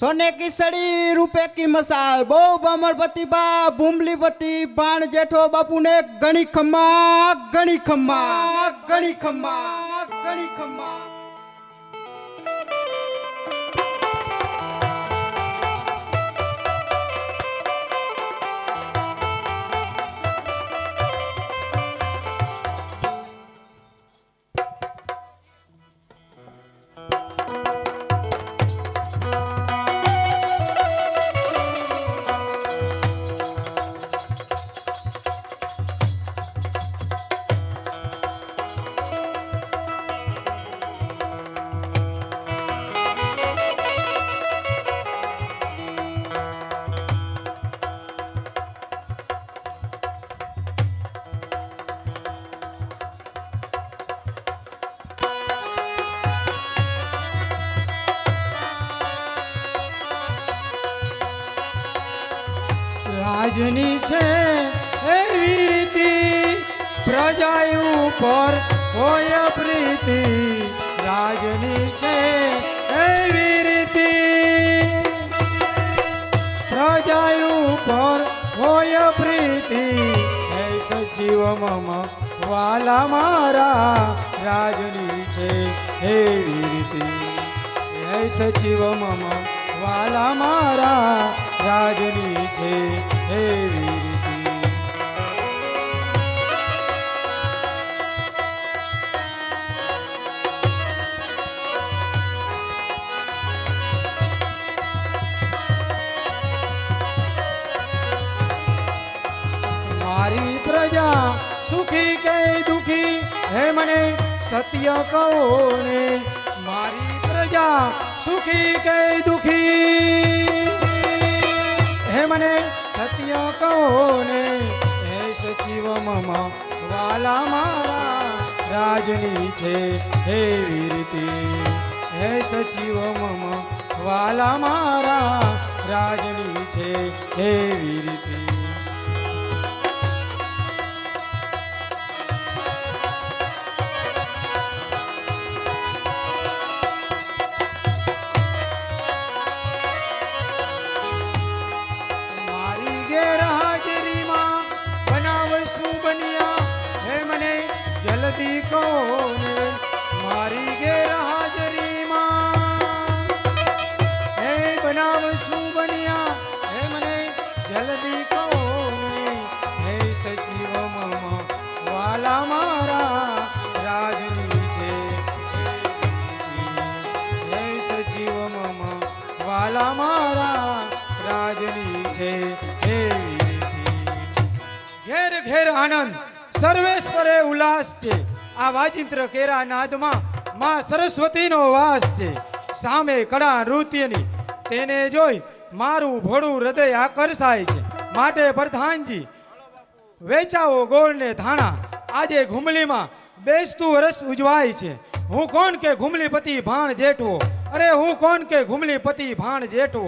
सोने की सड़ी रुपए की मसाल बहु बमरपति बा भूमलीपति बाण जेठो बापू ने गणी खम्मा गणी खम्मा गणी खम्मा गणी खम्मा। રાજની છે એવી રીતિ પ્રજા ઉપર હોય પ્રીતિ રાજની છે એવી રીતિ પ્રજા ઉપર હોય પ્રીતિ હે સજીવ મમ વાલા મારા રાજની છે એવી રીતિ હે સજીવ મમ વાલા મારા રાજની છે એવી રીતિ। મારી પ્રજા સુખી કે દુખી હે મને સત્ય કહો ને મારી પ્રજા સુખી કે દુખી હે મને સત્ય કહો ને હે સચિવ મમ વાલા મારા રાજની છે એવી રીતિ હે સચિવ મમ વાલા મારા રાજની છે એવી રીતિ। જલ્દી કહો ને મારી ગેરહાજરીમાં હે બનાવ શું બન્યા હે મને જલ્દી કહો ને હે સચિવ મમ વાલા મારા રાજની છે હે સચિવ મમ વાલા મારા રાજની છે એવી રીતિ। ઘેર ઘેર આનંદ સર્વેશ્વરે ઉલ્લાસ છે આ વાજિંત્ર કેરા નાદમાં માં સરસ્વતીનો વાસ છે સામે કડા નૃત્યની તેને જોઈ મારું ભોળું હૃદય આકર્ષાય છે માટે પ્રધાનજી વેચાવો ગોળ ને ધાણા આજે ઘુમલીમાં બેસતું વરસ ઉજવાય છે હું કોણ કે ઘુમલીપતિ ભાણ જેઠવો અરે હું કોણ કે ઘુમલીપતિ ભાણ જેઠવો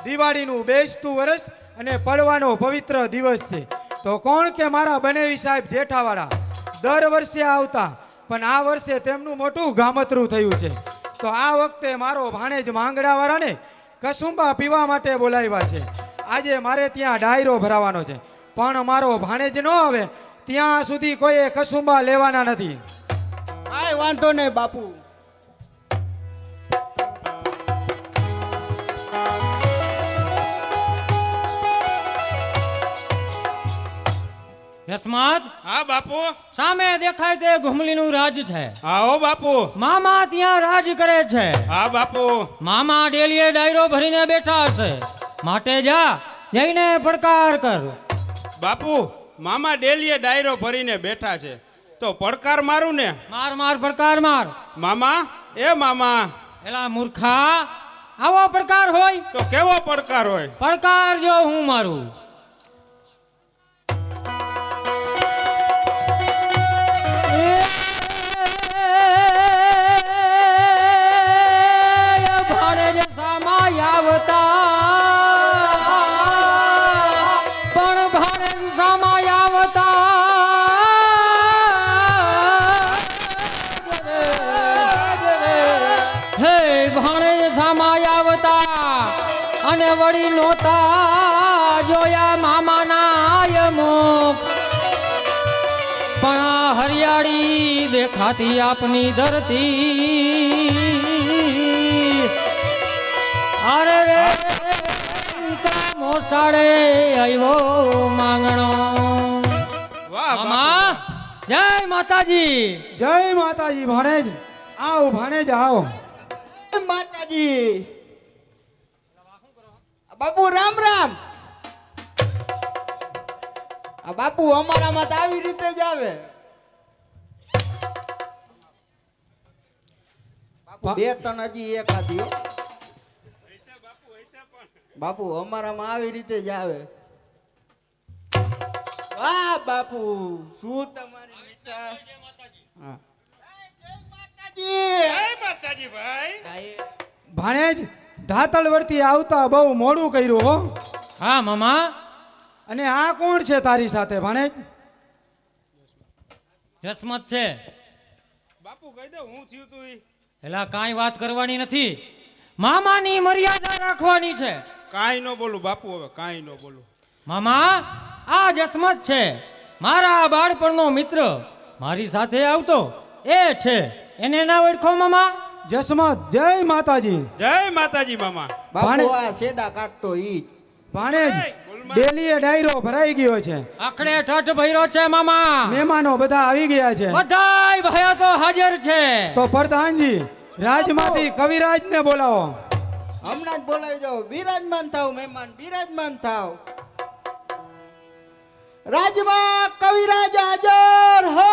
દિવાળીનું બેસતું વરસ અને પડવાનો પવિત્ર દિવસ છે તો કોણ કે મારા બનેવી સાહેબ જેઠાવાળા દર વર્ષે આવતા પણ આ વર્ષે તેમનું મોટું ગામતરું થયું છે તો આ વખતે મારો ભાણેજ માંગડાવાળાને કસુંબા પીવા માટે બોલાવ્યા છે આજે મારે ત્યાં ડાયરો ભરાવાનો છે પણ મારો ભાણેજ ન આવે ત્યાં સુધી કોઈએ કસુંબા લેવાના નથી। કાંઈ વાંધો નહીં બાપુ। યશમાત હા બાપુ સામે દેખાય તે ઘુમલીનું રાજ છે આવો બાપુ મામા ત્યાં રાજ કરે છે હા બાપુ મામા ડેલીએ ડાયરો ભરીને બેઠા હશે માટે જા જઈને પડકાર કર। બાપુ મામા ડેલીએ ડાયરો ભરીને બેઠા છે તો પડકાર મારું ને માર માર પડકાર માર મામા એ મામા એલા મૂર્ખા આવો પડકાર હોય તો કેવો પડકાર હોય પડકાર જો હું મારું ભાણે સામાયાવતા ખાતી આપની ધરતી અરે રે મોસાડે આવ્યો માંગણો વાહ મામા જય માતાજી જય માતાજી ભાણેજ આવ ભાણેજ આવ માતાજી બાપુ રામ રામ આ બાપુ અમારામાં તો આવી રીતે જ આવે બાપુ બે ત્રણ હજી એક આધી હો. બાપુ અમારામાં આવી રીતે જ આવે વાહ બાપુ શું તમારી મીઠા હા. જય માતાજી હા, એ ભાણેજ ધાતલ વર્તી આવતા બહુ મોડું કર્યું હો. હા મામા અને આ કોણ છે તારી સાથે ભાણેજ? જસમત છે બાપુ કહી દે હું થયું તું ઈ. એલા કાંઈ વાત કરવાની નથી મામાની મર્યાદા રાખવાની છે કાંઈ ન બોલું બાપુ, હવે કાંઈ ન બોલું. મામા આ જસમત છે મારા બાળપણનો મિત્ર મારી સાથે આવતો એ છે એને ના ઓળખો મામા જસમત જય માતાજી. જય માતાજી મામા. બાપુ ભાણે- આ શેડા કાઢતો ઈ જ. ભાણેજ ડેલીએ ડાયરો ભરાઈ ગયો છે. આખડે ઠઠ ભર્યો છે મામા મહેમાનો બધા આવી ગયા છે. બધાય ભયા તો હાજર છે તો પ્રધાનજી રાજમાંથી કવિરાજ ને બોલાવો. હમણાં જ બોલાવી જાઓ બિરાજમાન થાવ મહેમાન બિરાજમાન થાવ રાજમાં કવિરાજ હાજર હો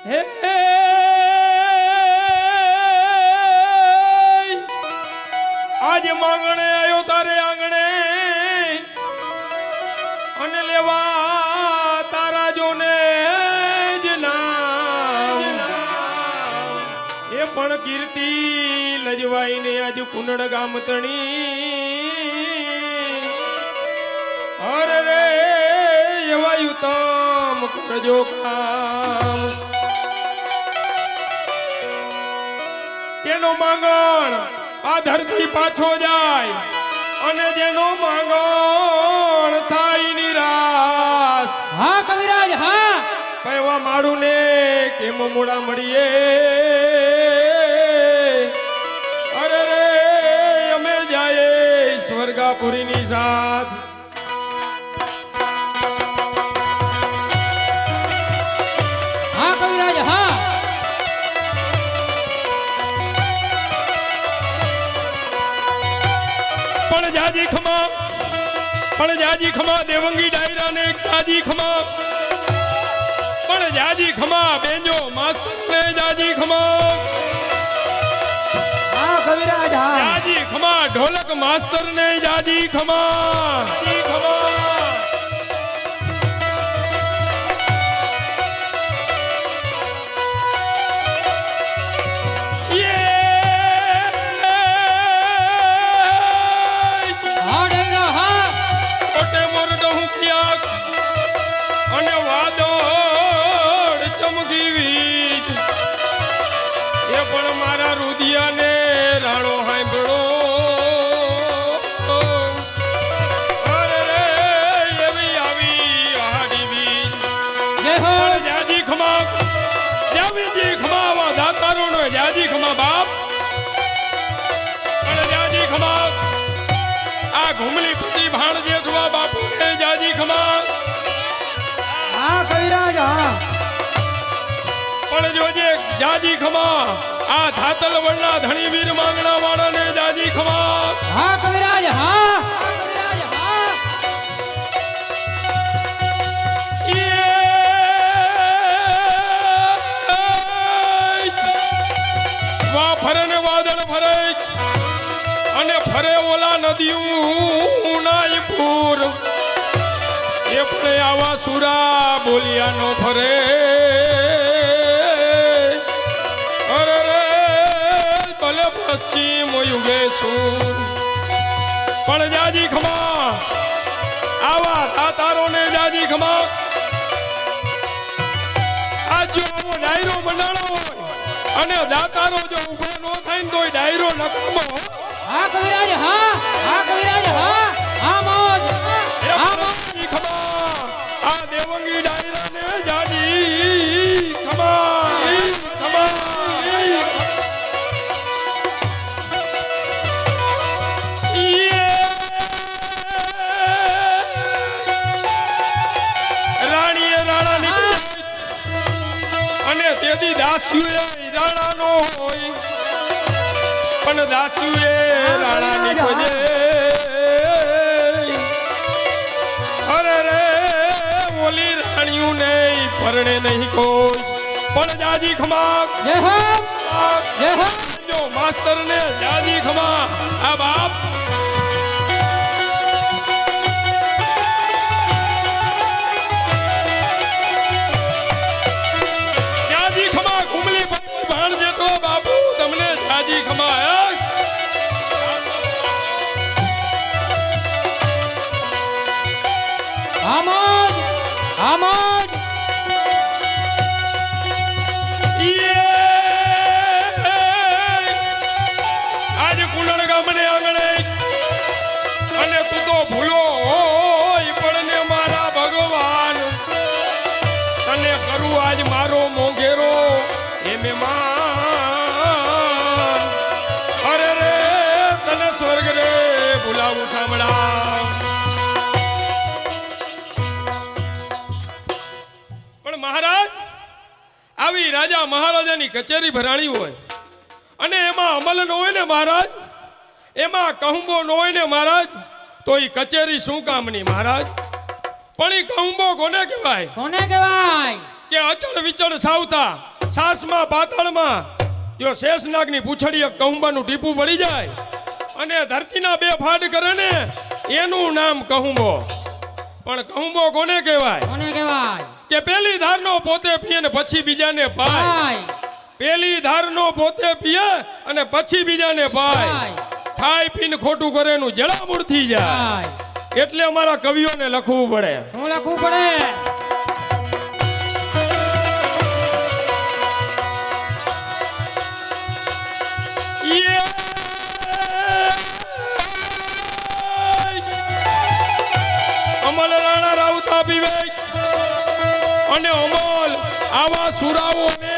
હે આજ માંગણે આયો તારે આંગણે અને લેવા તારા જોને જ નામ એ પણ કીર્તિ લજવાઈને આજ કુંડળ ગામતણી અરે રે એવા યુતમ કરજો કામ તેનો માંગણ આ ધરતી પાછો જાય અને જેનો માંગણ થાય નિરાશ હા કવિરાજ હા કહેવા મારું ને કેમ મોડા મળીએ અરે રે અમે જાય સ્વર્ગાપુરીની સાથ હા કવિરાજ હા પણ જાજી ખમા દેવંગી ડાયરા ને જાજી ખમા પણ જાજી ખમા બેંજો માસ્ટર ને જાજી ખમા હા કવિરાજ હા. જાજી ખમા ઢોલક માસ્ટર ને જાજી ખમા જાજી ખમા હા ડાયરો હા કોટે મોરડો હું ક્યાંક અને વાદળ ચમકી વીજ એ પણ મારા રુદિયાને રાણો હાંભળો અરે રે એવી આવી હાડી બીજ જય હો પણ જાજી ખમા જાવીજી ખમા વા દાતારો નો જાજી ખમા બાપ પણ જાજી ખમા આ ઘુમલી પતિ ભાણ જેઠવા બાપુ ને જાજી ખમા હા કવિરાજ હા. પણ જોજે જાજી ખમા આ ધાતલ વડના ધણી વીર માંગણા વાળા ને જાજી ખમા હા કવિરાજ હા કવિરાજ હા વા ફરે ને વાદળ ફરે અને ફરે ઓલા નદીયું નાય પૂર એ પણ આવા સુરા બોલિયા નો ફરે અરે રે ભલે પશ્ચિમ યુગે સુર પણ જાજી ખમા આવા દાતારો ને જાજી ખમા આજ જો આવો ડાયરો બનાવવાનો હોય અને દાતારો જો ઉભો ન થાય ને તોય ડાયરો નકામો હા કવિરાજ હા હા કવિરાજ હા હા મોજ એ હા મોજ જાજી ખમા આ દેવંગી ડાયરાને જાજી ખમા ખમા રાણીએ રાણા નીકળી અને તેથી દાસ્યુએ રાણાનો હોય પણ દાસ્યુએ રાણા નીકળે અરે રે ઓલી રાણીયું નહીં પરણે નહીં કોઈ પણ જાજી ખમા જય હો જય હો જો માસ્ટર ને જાજી ખમા આ બાપ જાજી ખમા ઘુમલી ભાણ જેટલો બાપુ તમને જાજી ખમા હા મોજ હા મોજ આજ કુલણ ગામને આંગણે અને તું તો ભૂલો હોય પણ ને મારા ભગવાન તને કરું આજ મારો મોંઘેરો એ મહેમાન અરે રે તને સ્વર્ગ રે બોલાવું સાંભળા પણ મહારાજ આવી રાજા મહારાજાની કચેરી ભરાણી હોય અને એમાં અમલ ન હોય ને મહારાજ એમાં કહુંબો ન હોય ને મહારાજ તો એ કચેરી શું કામની મહારાજ પણ એ કહુંબો કોને કહેવાય કોને કહેવાય કે અચળ વિચળ સાવતા સાસમાં પાતાળમાં જો શેષનાગની પૂંછડીએ કહુંબાનું ટીપું પડી જાય અને ધરતીના બે ફાડ કરે ને એનું નામ કહુંબો પણ કહુંબો કોને કહેવાય કોને કહેવાય કે પેલી ધારનો પોતે પીએ ને પછી બીજાને પાય ભાઈ પેલી ધારનો પોતે પીએ અને પછી બીજાને પાય ભાઈ ખાઈ પીને ખોટું કરે એનું જળામૂળ થઈ જાય ભાઈ એટલે અમારા કવિઓને લખવું પડે શું લખવું પડે અમલ રાણા રાઉતા પીવે અને અમલ આવા સુરાઓને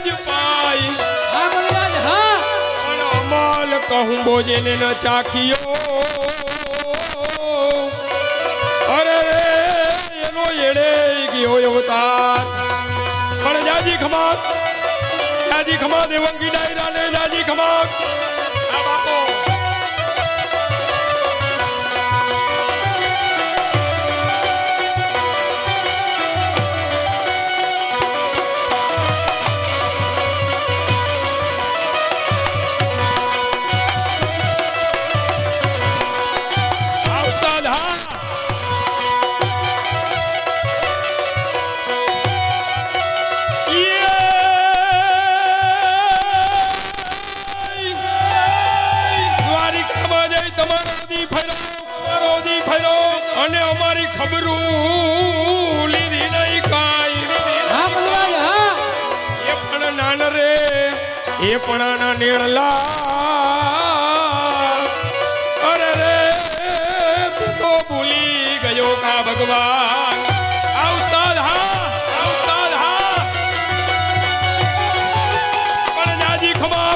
જ પાય હા કવિરાજ હા પણ અમલ કહું બોજેને ન ચાખ્યો અરે રે એનો એડે ગયો અવતાર પણ જાજી ખમા દેવંગી ડાયરા ને જાજી ખમા આ બાપો અને અમારી ખબરું લીધી નહીં કાઈ હા કવિરાજ હા એ પણ નાન રે એ પણ ના નેણલા અરે રે તું તો ભૂલી ગયો કા ભગવાન આ ઉસ્તાદ હા પણ જાજી ખમા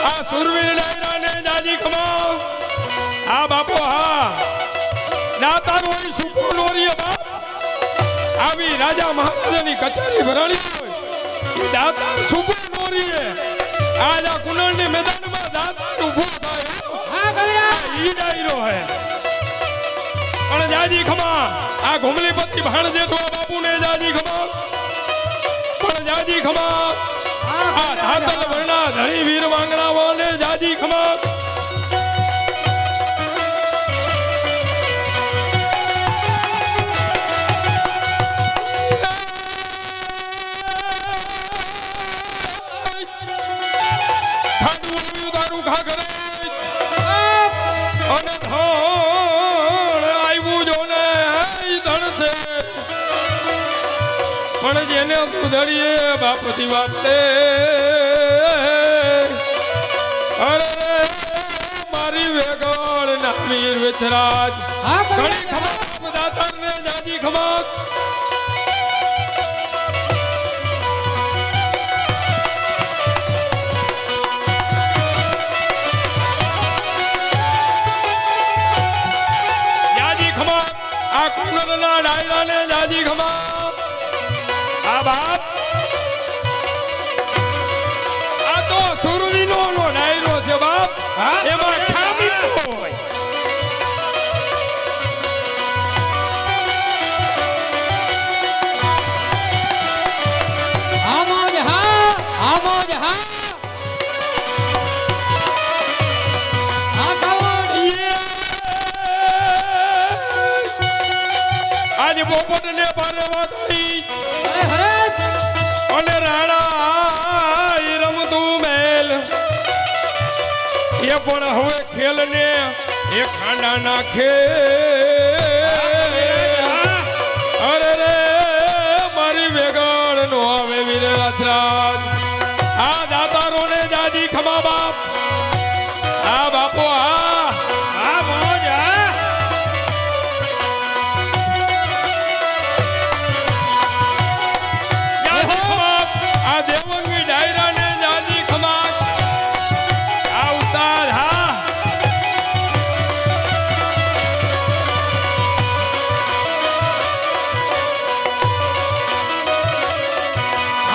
આ સુરવીર ડાયરા ને જાજી ખમા આ બાપો હા દાતારો સુખો નોરીએ બાપ આવી રાજા મહારાજાની કચેરી ભરાણી હોય એ દાતાર સુખો નોરીએ આજ આ કુનળની મેદાનમાં દાતાર ઊભો થાય હા કવિરાજ ઈ ડાયરો હે પણ જાજી ખમા આ ઘુમલીપતિ ભાણ જેઠવા બાપુને જાજી ખમા પણ જાજી ખમા આ ધાતલ વર્ણા ધણી વીર વાંગણાવાને જાજી ખમા દારૂ ખા કરે અને ધણ આવ્યું જો ને ધણ છે પણ જેને સુધરીએ બાપથી વાપરે અરે મારી વેગળ ના વીર વિચરાજ હા ઘણી ખમા દાતાર ને જાજી ખમા જાજી ખમા આ કુંગરના ડાયરા ને જાજી ખમા આ બાપ આ તો સુરવીનો નો ડાયરો છે બાપ એમાં ખામી ન હોય આમોજ હા આમોજ હા હા કાવડ આજે પોપટ ને બારે વાતળી અરે હરે અને રાણા ઈ રમતું મેલ એ પણ હવે ખેલ ને એ ખાંડા નાખે અરે રે મારી વેગળ નો આવે વીર રાજરાજ આ દાતારો ને જાજી ખમા બાપ આ બાપો આ મોજ જાજી ખમા આ દેવંગી ડાયરા ને જાજી ખમા આ ઉતાર હા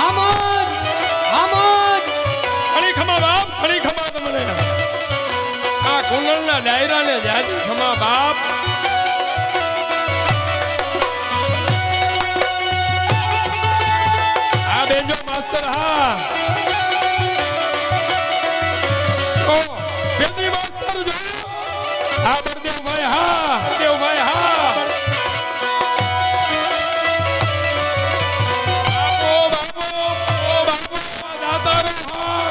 આમોજ આમોજ ખણી ખમા બાપ ખણી ખમા તમને આ કુંડળના ડાયરા ને જાજી ખમા બાપ આ બેજો માસ્તર હા ઓ બેદી માસ્તર જો આ બળદેવભાઈ હા દેવભાઈ હા બાપો બાપો દાતાર હા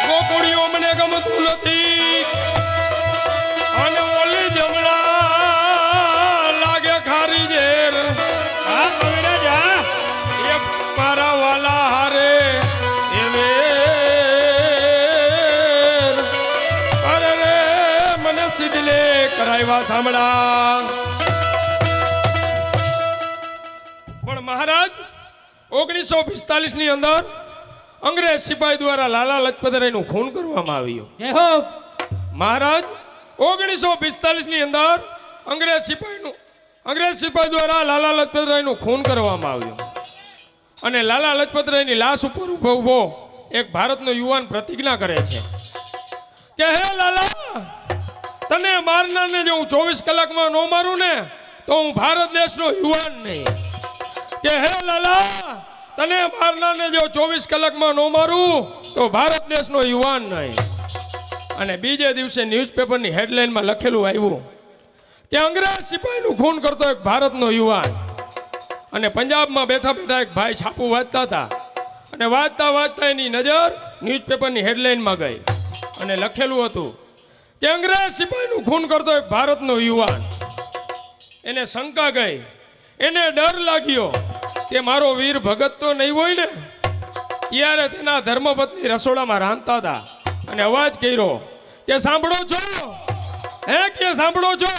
ગોકુળીઓ મને ગમતું નથી અને ઓલી જમણા લાગે ખારી ઝેર હા કવિરાજ હા એ મારા વાલા હારે એ વેર અરે રે મને સિદ્ધલે કરાવ્યા સાંભળા પણ મહારાજ 1945 ની અંદર અંગ્રેજ સિપાહી દ્વારા લાલા લજપતરાયનું ખૂન કરવામાં આવ્યું જય હો મહારાજ 1945 ની અંદર અંગ્રેજ સિપાહી દ્વારા લાલા લજપતરાયનું ખૂન કરવામાં આવ્યું અને લાલા લજપતરાયની લાશ ઉપર ઊભો એક ભારતનો યુવાન પ્રતિજ્ઞા કરે છે કે હે લાલા તને મારનારને જો હું 24 કલાકમાં ન મારું ને તો હું ભારત દેશનો યુવાન નહીં કે હે લાલા તને મારનારને જો 24 કલાકમાં ન મારું તો ભારત દેશનો યુવાન નહીં અને બીજે દિવસે ન્યૂઝપેપરની હેડલાઇનમાં લખેલું આવ્યું કે અંગ્રેજ સિપાહીનું ખૂન કરતો એક ભારતનો યુવાન અને પંજાબમાં બેઠા બેઠા એક ભાઈ છાપું વાંચતા હતા અને વાંચતા એની નજર ન્યૂઝપેપરની હેડલાઇનમાં ગઈ અને લખેલું હતું કે અંગ્રેજ સિપાહીનું ખૂન કરતો એક ભારતનો યુવાન એને શંકા ગઈ એને ડર લાગ્યો કે મારો વીર ભગત તો નહીં હોય ને ત્યારે તેના ધર્મપત્ની રસોડામાં રાંધતા હતા અને અવાજ કર્યો કે સાંભળો છો હે કે સાંભળો છો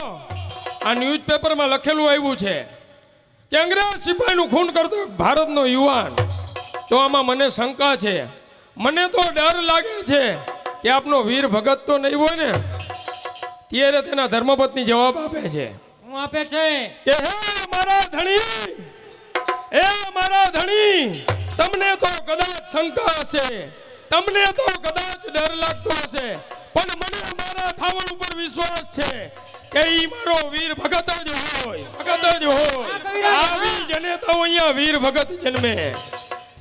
આ ન્યૂઝપેપરમાં લખેલું આવ્યું છે કે અંગ્રેજ સિપાહીનું ખૂન કરતો એક ભારતનો યુવાન તો આમાં મને શંકા છે મને તો ડર લાગે છે કે આપનો વીર ભગત તો નહીં હોય ને ત્યારે તેના ધર્મપત્ની જવાબ આપે છે હું આપે છે કે હે મારા ધણી તમને તો કદાચ શંકા હશે તમને તો કદાચ ડર લાગતો હશે પણ મને મારા થાવણ ઉપર વિશ્વાસ છે કે ઈ મારો વીર ભગત જ હોય આવી જનેતાઓ અહીંયા વીર ભગત જન્મે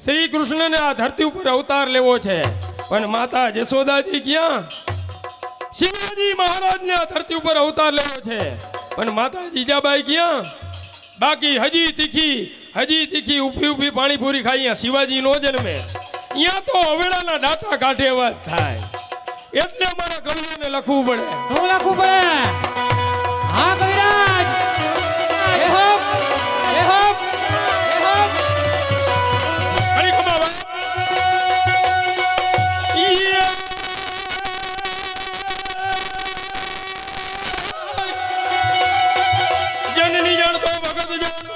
શ્રી કૃષ્ણને આ ધરતી ઉપર અવતાર લેવો છે પણ માતા જશોદાજી ક્યાં શિવાજી મહારાજને આ ધરતી ઉપર અવતાર લેવો છે પણ માતા જીજાબાઈ ક્યાં બાકી હજી તીખી ઉભી પાણીપુરી ખાઈ અહીંયા શિવાજી નો જન્મે અહીંયા તો હવેળાના ડાટા કાઢે વાત થાય એટલે અમારા કવિઓને લખવું પડે. શું લખવું પડે? હા કવિરાજ. એ હોપ, એ હોપ, એ હોપ. ઘણી ખબર હવે. જનની જાણતો ભગત જન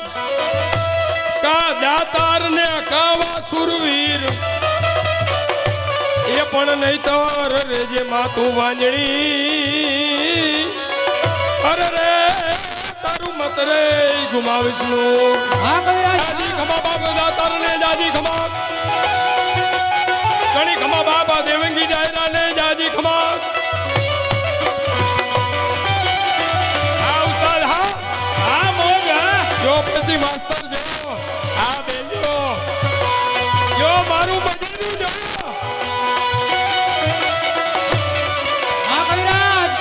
કા દાતાર ને કાવા સુરવીર એ પણ નહીં તર રે જે માતું વાંજણી અરે રે તારું મત રે ગુમાવીશ નું. હા કવિરાજ. જાજી ખમા બાપા દાતાર ને જાજી ખમા ઘણી ખમા બાપા દેવંગી જાયરા ને જાજી ખમા. હા ઉસ્તાદ હા હા મોજ હા જો પ્રતિ માસ્તર જો આ બેજો જો મારું બજેરું જો. હા કવિરાજ.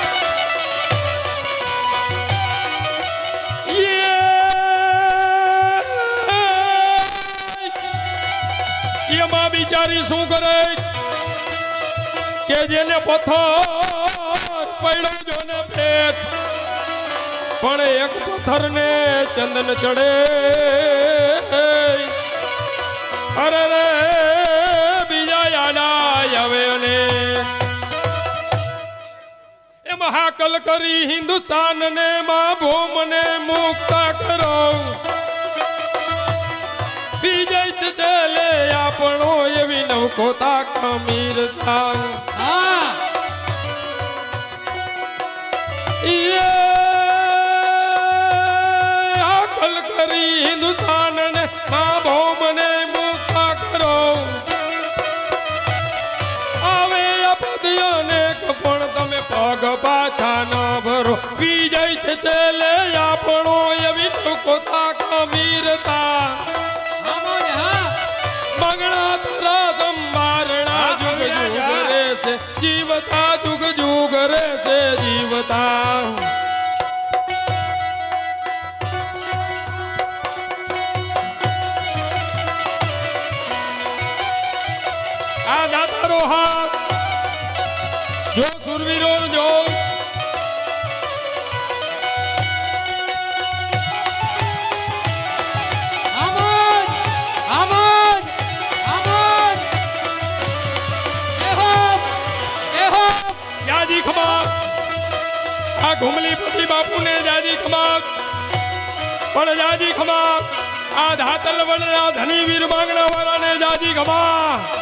એમાં બિચારી શું કરે કે જેને પથ્થર પડ્યો જો ને પેટ પણ એક પથ્થર ને ચંદન ચડે અરે રે બીજા યાદ આવે અને એ મહાકલ કરી હિન્દુસ્તાન ને માં ભોમ ને મુક્તા કરો વિજય ચલે આપણો એવી નવકોતા કમીરતા. હા. આકલ કરી હિન્દુસ્તાન ને મા ભૌમ ને મુક્તા કરો આવે આપદીઓને પણ તમે પગ પાછા ન ભરો વિજય ચલે આપણો એવી નવકોતા કમીરતા. મંગળા તારા સંભારણા જુગ જુગ રહેશે જીવતા જુગ જુગ રહેશે જીવતા. આ દાતારો હાથ જો સુરવીરો જો જાજી ખમા આ ઘુમલી પતિ બાપુ ને જાજી ખમા પણ જાજી ખમા આ ધાતલ વડના ધની વીર માંગણા વાળા ને જાજી ખમા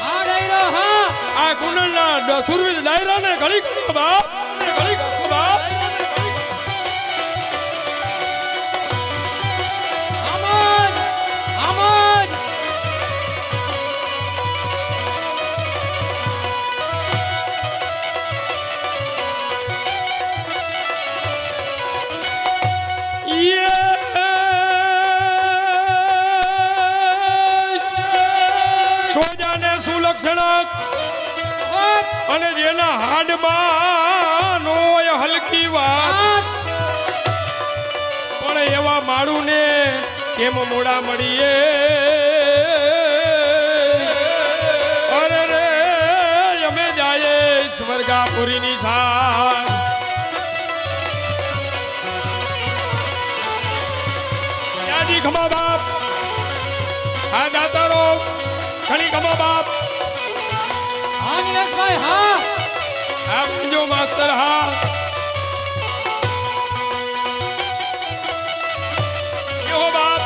હા ડાયરો હા. આ કુંડળના સુરવીર ડાયરા ને ઘણી ખમા બાપ ઘણી ખમા. આમોદ, આમોદ. સોજાને સુલક્ષણ અને જેના હાડમાં નો હોય હલકી વાત પણ એવા માળું ને કેમ મોડા મળીએ અરે રે અમે જાય સ્વર્ગાપુરી ની સાથ. જાજી ખમા બાપ હા દાતારો ઘણી ખમા બાપ. હા નિલેશભાઈ હા. હા જો માસ્તર હા એહો બાપ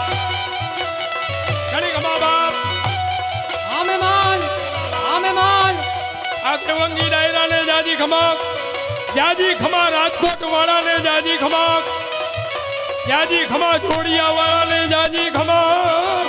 ઘણી ખમા બાપ. હા મહેમાન, હા મહેમાન. આ દેવંગી ડાયરા ને જાજી ખમા જાજી ખમા રાજકોટ વાળા ને જાજી ખમા જાજી ખમા જોડિયા વાળા ને જાજી ખમા.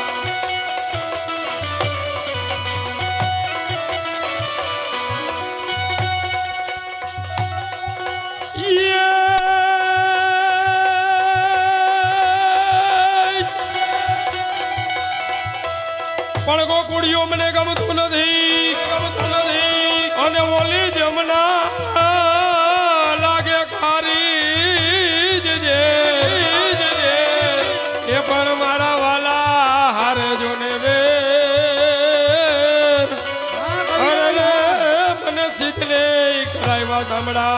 પણ ગોકુળીઓ મને ગમતું નથી અને ઓલી જમના લાગે ખારી જ જે એ પણ મારા વાલા શીખને કરાવ્યા સાંભળા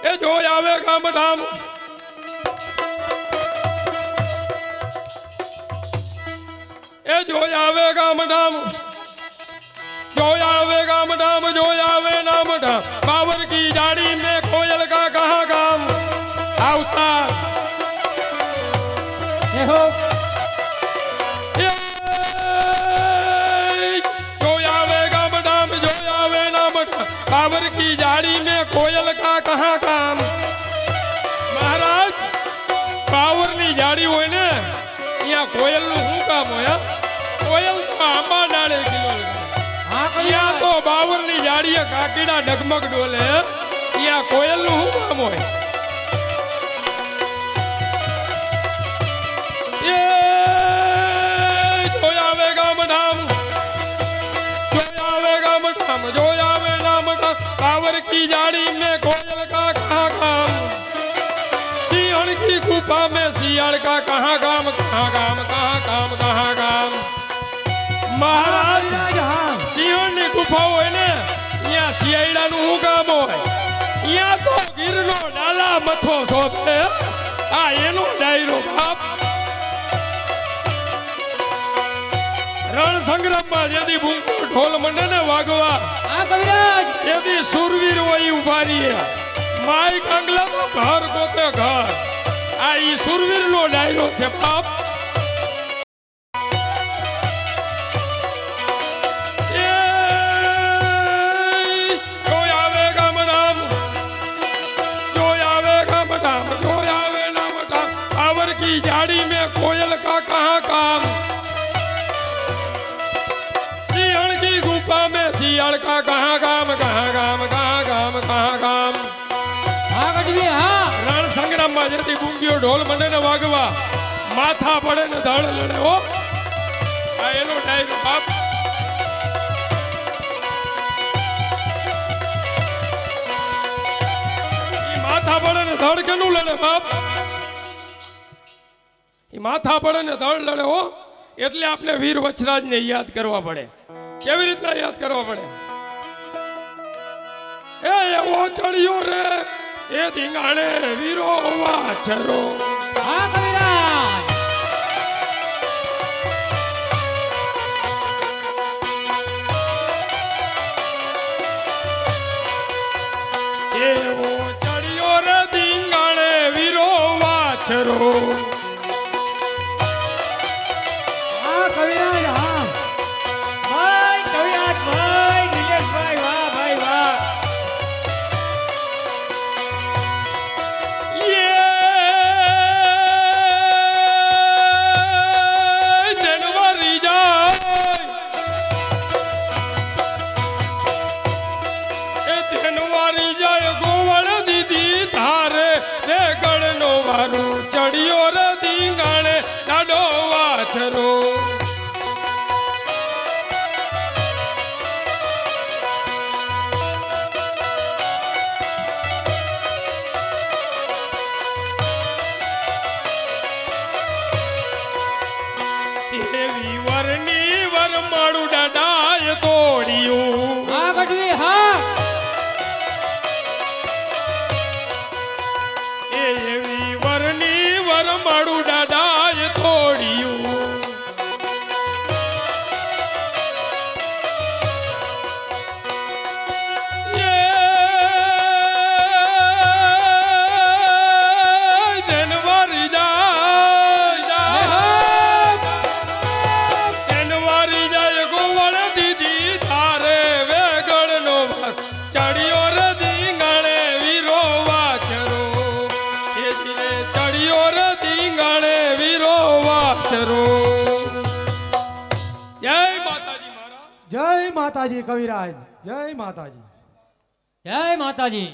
એ જોઈ આવે ગામડામ એ જોઈ આવે ગામડામ જોઈ આવે ગામડામ જોઈ આવે નામડામ બાબર કી જાડી में कोयल का कहाँ गाम आ उस्ताद એ હો बाबर की जाड़ी में कोयल का कहाँ काम महाराज बाबर ની જાડી હોય ને અહીંયા કોયલ નું શું કામ હોય કોયલ તો આંબા ડાળે કિલો હા અહીંયા તો બાબર ની જાડીએ કાકીડા ડગમગ ડોલે અહીંયા કોયલ નું શું કામ હોય એ જોઈ આવે ગામડામ જોઈ આવે ગામડામ જોઈ આવે बाबर की जाड़ी में कोयल का कहाँ काम सिंहण की गुफा में सियाड़ का कहाँ काम कहाँ काम कहाँ काम कहाँ काम महाराज सिंहण ની ગુફા હોય ને અહીંયા શિયાળાનું શું કામ હોય અહીંયા તો ગીરનો ડાલા મથો શોભે આ એનો ડાયરો બાપ રણ સંગ્રામમાં જેથી ભૂંકો ઢોલ મંડે ને વાગવા હા કવિરાજ यदि सुरवीर वही उभारी है माई कंगला तो घर गोते घर आई सुरवीर नो डायरो छे बाप जो आवेगा मदाम जो आवेगा मदाम जो आवे ना मदाम आवर की जाड़ी में कोयल का कहाँ काम सिंहण की गुफा में सियाड़ का कहाँ काम कहाँ काम कहाँ काम कहाँ काम હા ગઢવી હા રણ સંગ્રામ માં જેથી ગુંગીઓ ઢોલ મંડે ને વાગવા માથા પડે ને ધડ લડે હો આ એનો ડાયરો બાપ ઈ માથા પડે ને ધડ કેનું લડે બાપ ઈ માથા પડે ને ધડ લડે હો એટલે આપણે વીર વછરાજ ને યાદ કરવા પડે કેવી રીતના યાદ કરવા પડે એ એવો ચડ્યો રે એ ધીંગાણે વીરો વાછરો હા કવિરાજ એવો ચડ્યો રે ધીંગાણે વીરો વાછરો હા કવિરાજ હા ભાઈ કવિરાજ ભાઈ નિલેશભાઈ વાહ ભાઈ વાહ ચડિયો રે ધીંગાણે દાડો વાછરો એવી વરની વર માળું દાડાએ તોડ્યું હા ગઢવી હા એવી વરની વર માળું દાદાએ તોડ્યું જનવારી જાય ગોવળ દીદી તારે વેગળનો ચડિયો રે ધીંગાણે વીરો વાછરો ચડિયો રે ધીંગાણે વીરો વાછરો જય માતાજી મહારાજ જય માતાજી કવિરાજ જય માતાજી જય માતાજી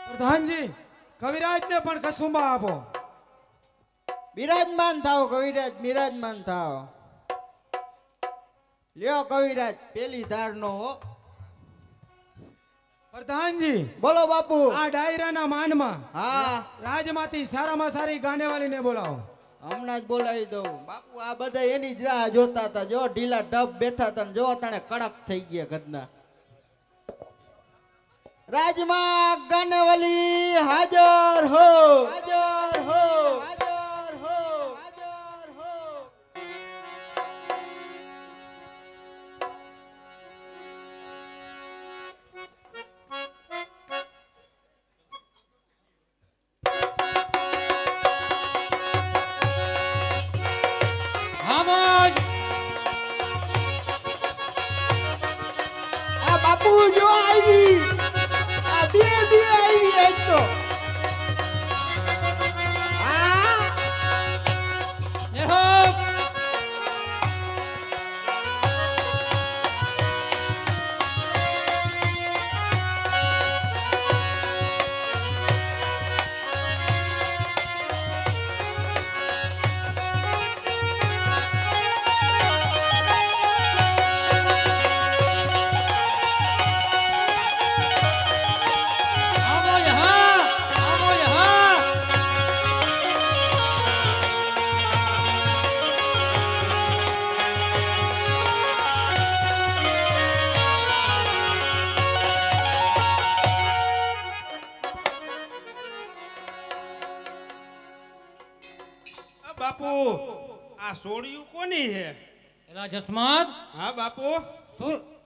પ્રધાનજી કવિરાજ ને પણ કસુંબા આપો બિરાજમાન થાઓ કવિરાજ બિરાજમાન થાઓ લ્યો કવિરાજ પેલી ધાર નો હો પ્રધાનજી બોલો બાપુ આ ડાયરાના માનમાં હા રાજમાંથી સારામાં સારી ગાનેવાલીને બોલાવો હમણાં જ બોલાવી દઉં બાપુ. આ બધા એની જ રાહ જોતા હતા. જો ઢીલા ઢબ બેઠા હતા ને જો તને કડક થઈ ગયા ગદના. રાજમાં ગાનેવાલી હાજર હો, હાજર હો, હાજર હો, હાજર હો. આમાં જ આ બાપુ જો આવી. આ બે આવી આજ તો. આ એહો આમાં જ હા, આમાં જ હા. આ બાપુ આ સોડિયું કોની હે? એલા જસમત હા બાપુ.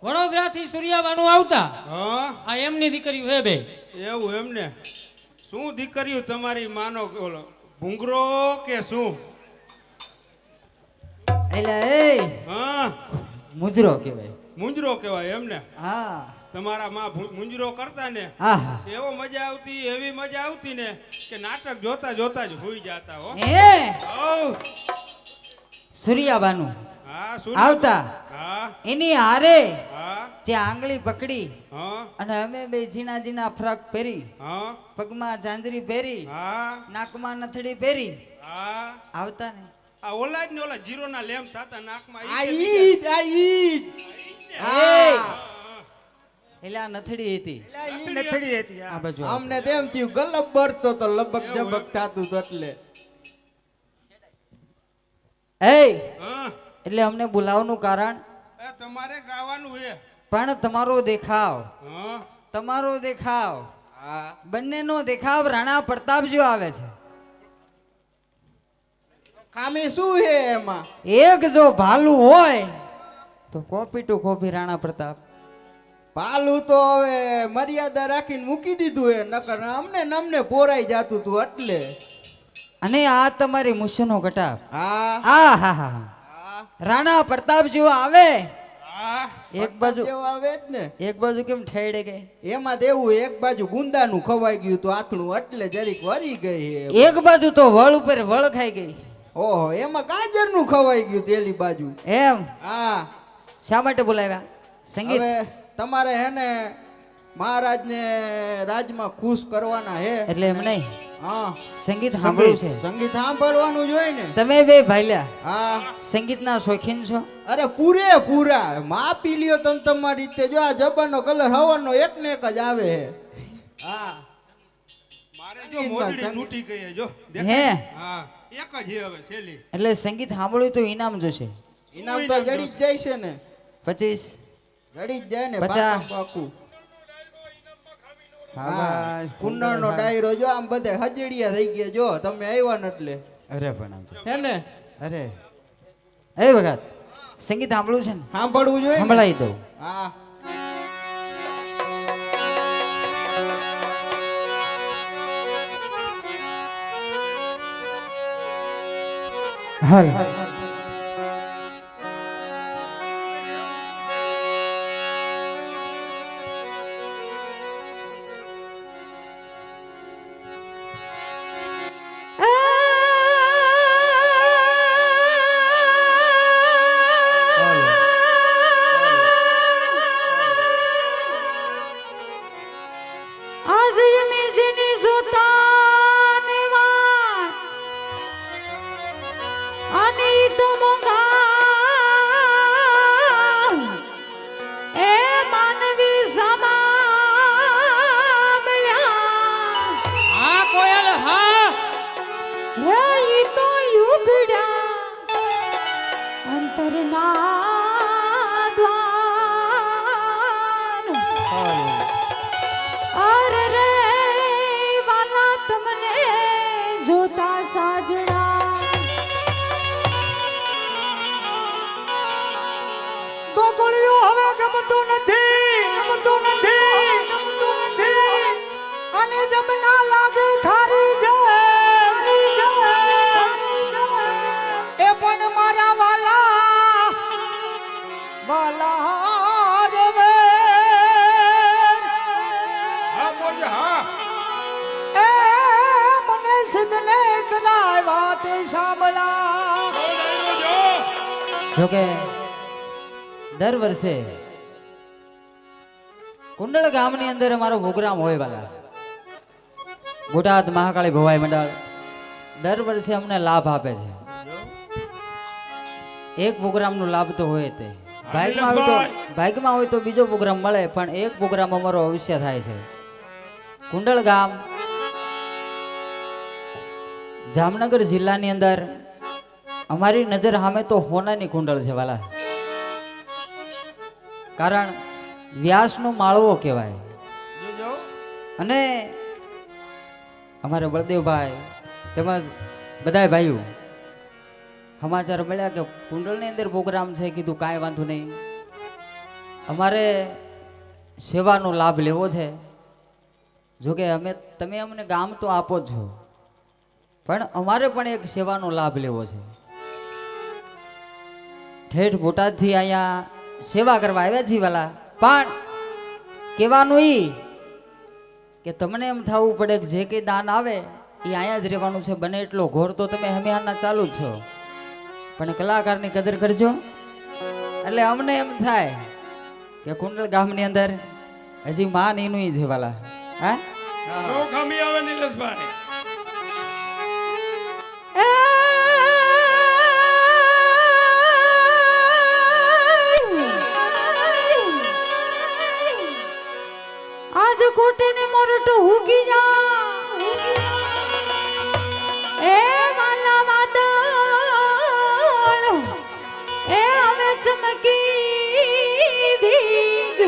વડોદરાથી સૂર્યાબાનું આવતા હા આ એમની દીકરી હે બે. એવું એમને? શું દીકરીઓ તમારી માનો ઓલો ભૂંગરો કે શું? એટલે એ હા મુજરો કહેવાય. મુંજરો કહેવાય એમને? હા તમારા માં મુંજરો કરતા ને હા હા એવો મજા આવતી, એવી મજા આવતી ને કે નાટક જોતા જોતા જ હોઈ જાતા હો. એ ઓ સૂર્યાબાનું હા આવતા હા એની હારે હા જે આંગળી પકડી હા અને અમે બે ઝીણા ઝીણા ફ્રક પહેરી, હા પગમાં ઝાંઝરી પહેરી, હા નાકમાં નથડી પહેરી હા. આવતા ને. આ ઓલા જ ને ઓલા જીરોના લેમ થતા નાકમાં આ ઈ કે ઈદ, આ ઈદ. એ એટલે આ નથડી હતી નથડી હતી. આ બાજુ અમને તેમ થયું ગલબ બરતો તો લબક જબક થાતું તો એટલે. એ હા એટલે અમને બોલાવવાનું કારણ એ તમારે ગાવાનું હે. પણ તમારો દેખાવ, હા તમારો દેખાવ, હા બંનેનો દેખાવ રાણા પ્રતાપ જો આવે છે. ખામી શું હે એમાં? એક જો ભાલું હોય તો copy to copy Rana Pratap. પાલું તો હવે મર્યાદા રાખીને મૂકી દીધું હે, નકર અમને નમને પોરાઈ જાતું તું એટલે. અને આ તમારી મુશનો કટાપ. હા આ હા હા હા. રાણા પ્રતાપ જેવો આવે હા એક બાજુ, જેવો આવે જ ને. એક બાજુ કેમ ઠેડે ગઈ, એમાં દેવું એક બાજુ ગુંદાનું ખવાઈ ગયું તો આથણું એટલે જરીક વરી ગઈ હે. એક બાજુ તો વળ ઉપર વળ ખાઈ ગઈ. ઓહો એમાં ગાજરનું ખવાઈ ગયું તેલી બાજુ. એમ હા શા માટે બોલાવ્યા? સંગીત હવે તમારે હે ને મહારાજને રાજમાં ખુશ કરવાના હે એટલે એમ નહીં, હા. સંગીત સાંભળ્યું છે. સંગીત સાંભળવાનું જોઈએ ને. તમે બે ભાઈલા હા સંગીતના શોખીન છો? અરે પૂરેપૂરા માપી લ્યો તમે તમારી રીતે. જો આ જબાનો કલર હવાનો એક ને એક જ આવે હે. હા મારે જો મોજડી તૂટી ગઈ હે જો હે દેખાય? હા એક જ હે હવે છેલ્લી. એટલે સંગીત સાંભળ્યું તો ઇનામ જોશે. ઇનામ તો જડી જ જાય છે ને. 25 જડી જ જાય ને. 50. પાકું હા હા. બસ કુંડળનો ડાયરો જો આમ બધે હજેડિયા થઈ ગયા જો તમે આવ્યા ને એટલે. અરે પણ આમ તો. હે ને અરે એ વખત સંગીત સાંભળવું છે ને, સાંભળવું જોઈએ ને. સંભળાવી દઉં. હા હાલ અને ગોકુળિયું હવે ગમતું નથી અને જમના લાગે ખારી એ પણ મારા વાલા રે હા બોલજે હા એ મને સિદ્ધને કરાય વાત સાંભળા જોકે દર વર્ષે કુંડળ ગામની અંદર અમારો પ્રોગ્રામ હોય વાલા બોટાદ મહાકાળી ભવાઈ મંડળ દર વર્ષે અમને લાભ આપે છે એક પ્રોગ્રામનો લાભ તો હોય તે ભાગમાં હોય તો બીજો પ્રોગ્રામ મળે પણ એક પ્રોગ્રામ અમારો અવશ્ય થાય છે કુંડળ ગામ જામનગર જિલ્લાની અંદર અમારી નજર સામે તો હોનાની કુંડળ છે વાલા કારણ વ્યાસનો માળવો કહેવાય અને અમારા બળદેવભાઈ તેમજ બધા ભાઈઓ સમાચાર મળ્યા કે કુંડળની અંદર પ્રોગ્રામ છે કીધું કાંઈ વાંધો નહીં અમારે સેવાનો લાભ લેવો છે જોકે તમે અમને ગામ તો આપો જ છો પણ અમારે પણ એક સેવાનો લાભ લેવો છે ઠેઠ બોટાદથી અહીંયા સેવા કરવા આવ્યા છીએ વાલા પણ કહેવાનું કે તમને એમ થવું પડે કે જે કંઈ દાન આવે એ અહીંયા જ રહેવાનું છે બને એટલો ઘોર તો તમે હમેહાના ચાલુ જ છો પણ કલાકારની કદર કરજો એટલે અમને એમ થાય કે કુંડળ ગામની અંદર હજી માન એનું છે વાલા હા નો ખામી આવે નિલેશભાઈ આજ કોટીને મોરટો હુગી જા એ વાલા વાદળ એ હવે ચમકી ભીગ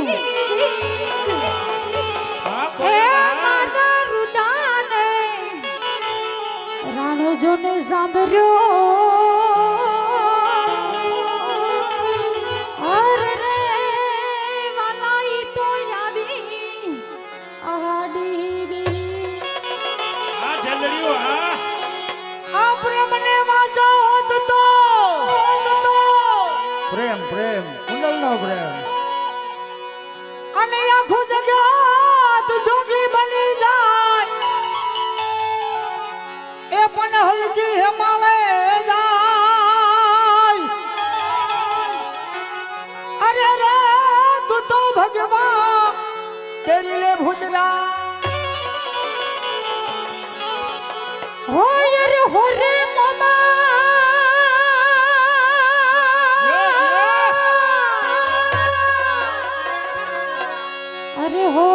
એ મારા રુદાને રાણોજોને સાંભળ્યો અરે રે વાલા ઈ તો આવી આડી આ જલડિયો હા આ પ્રેમને વાંચો હોત તો પ્રેમ કુંડલનો પ્રેમ અને આખું જગત જોગી બની જાય એ પણ હલકી હિમાલય જાય અરે રે તું તો ભગવાન તેરી લે ભૂતરા હોય રે હોરે મોમા અરે હો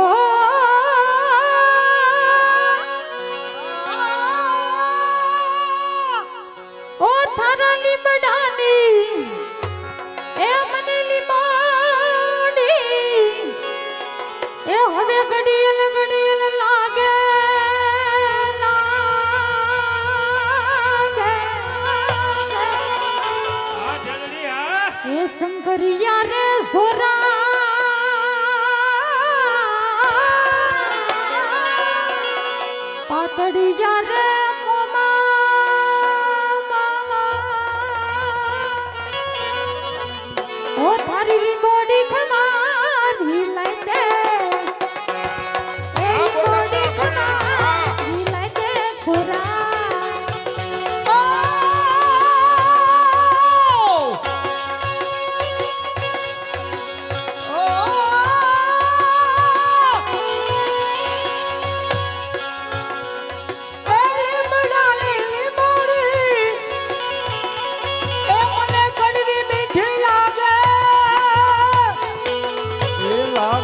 ઓ થારા લીમડાની એ મને લીમડી એ હવે ઘડીએલ લાગે આ જલડી હા એ શંકરિયા રે સોરા પાતળિયા રે ઓ તારી બોડી ખમારી લઈ દે એ બોડી ખમારી લઈ દે છોરા લાગે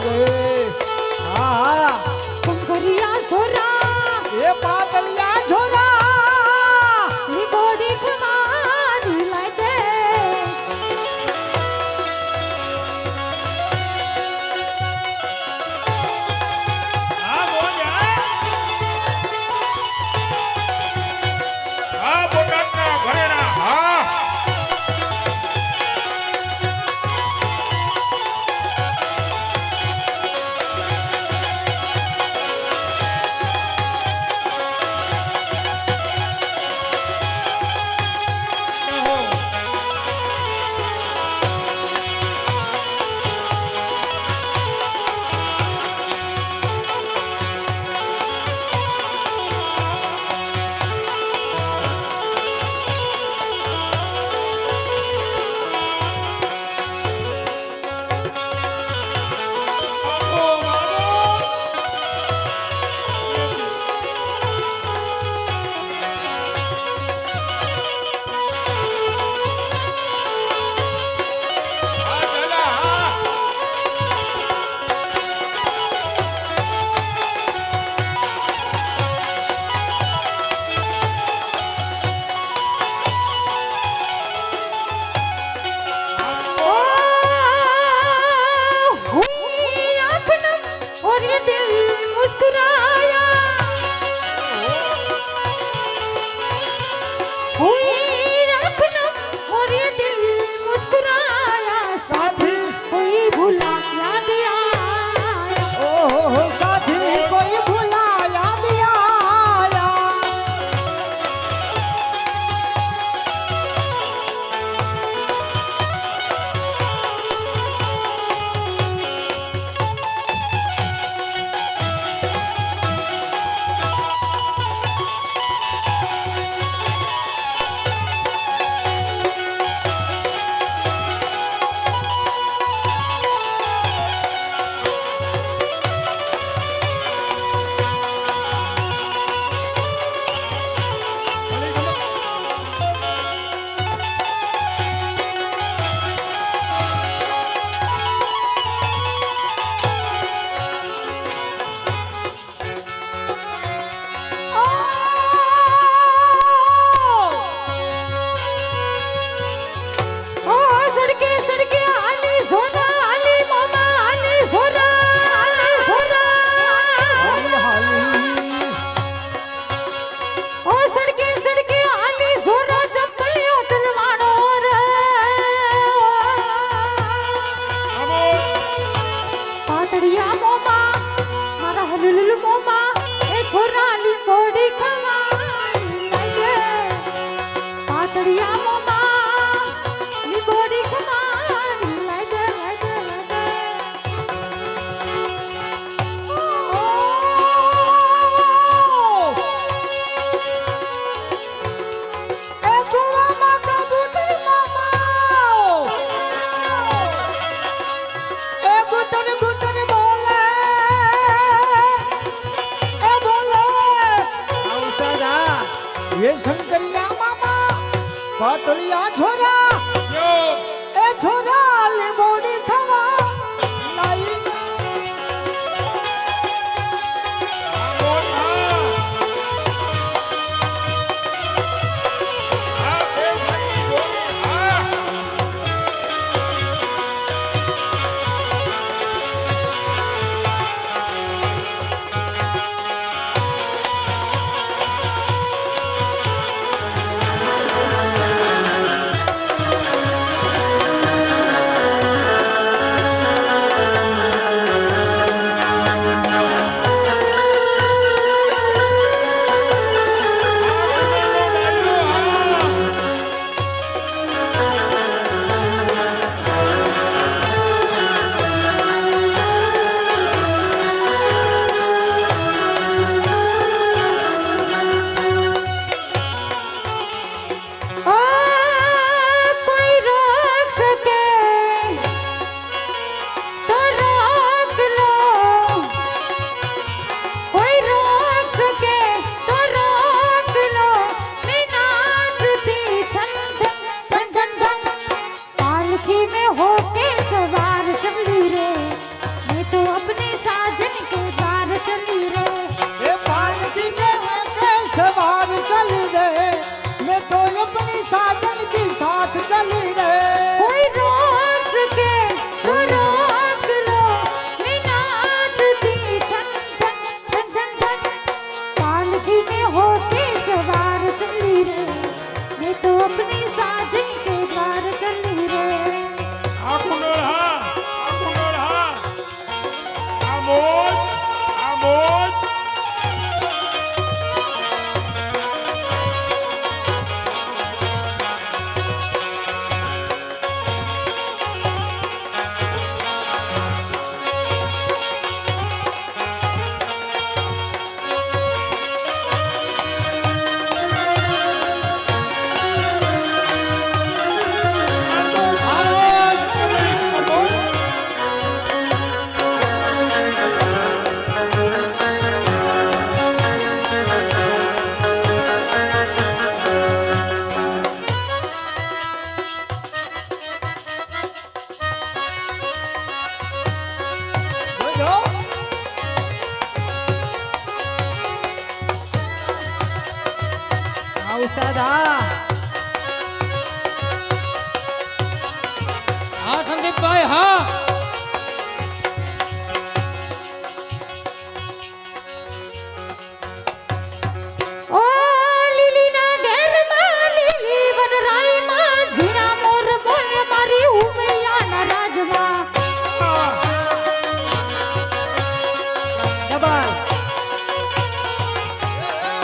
પાતળિયા છોરા યો એ છોરા લીંબોડી થવા લાઈ આ બોલ હા આ બે ભાઈ બોલ હા ओ कोई रोक सके तो रोक लो, कोई रोक सके तो रोक लो, मैं नाचती छन छन छन छन छन, पालकी में होके सवार चली रे, मैं तो अपने साजन के द्वार चली रे। એ પાલકી में होके सवार चली रे मैं तो अपनी साजन की साथ चली रे कोई रोक सके तो रोक लो, मैं नाचती छन छन छन छन छन, पालकी में होके सवार चली रे, मैं तो अपनी साजन के द्वार चली रे। આ કુંડળ હા આ મોજ બોલો હા ઉસ્તાદ હા હા સંદીપભાઈ હા ओ લીલી ના ઘેરમાં લીલી વનરાઈમાં ઝીણા મોર બોલે મારી ઉમૈયાના રાજમાં। ડબલ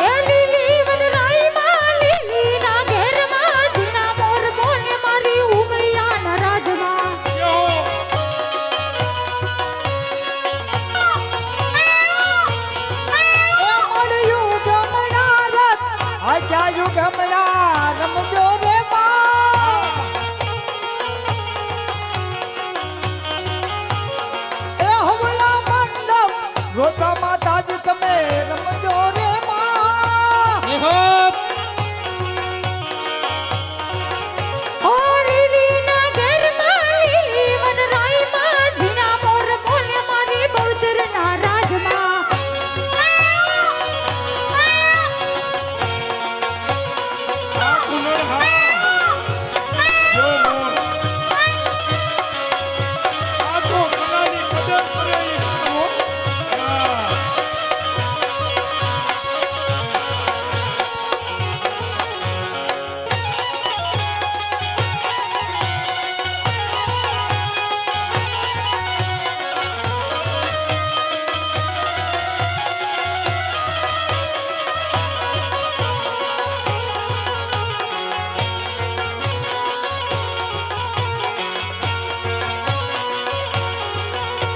એ લીલી વનરાઈમાં લીલી ના ઘેરમાં ઝીણા મોર બોલે મારી ઉમૈયાના રાજમાં। યો મળ્યું ગમણા રથ આજાયું ગમણા રમજો રે માં એ હવલા મંડપ રોતા માતાજી તમે રમજો રે માં દેખો ઓ લીલી ના ઘેરમાં લીલી વનરાઈમાં ઝીણા મોર બોલે મારી બહુચરના રાજમાં। આ કુંડળ હા યો મોર આ તો કલાની કદર કરે એ હો હા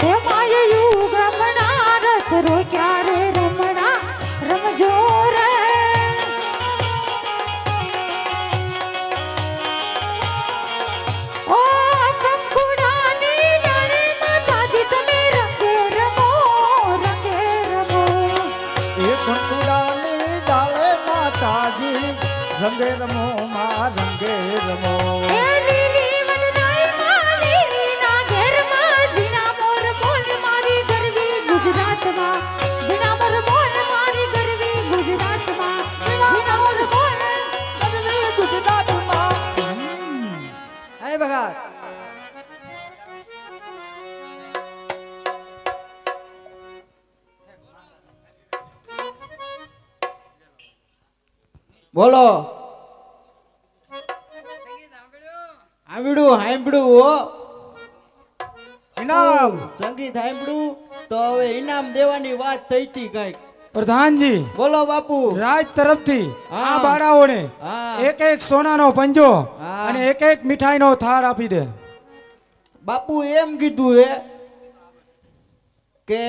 હે માયુ ગમણા રથ રોક્યા રે રમણા રમજો રે। ઓ કંકુડાની ડાળે માતાજી તમે રંગે રમો રંગે રમો। એ કંકુડાની ડાળે માતાજી રંગે રમો માં રંગે બોલો સાંભળ્યું હો ઇનામ સંગીત સાંભળ્યું તો હવે ઇનામ દેવાની વાત થઈ હતી કઈક. પ્રધાનજી બોલો બાપુ. રાજ તરફથી હા. આ બાળાઓને હા. એક એક સોનાનો પંજો હા. અને એક એક મીઠાઈનો થાળ આપી દે. બાપુ એમ કીધું હે કે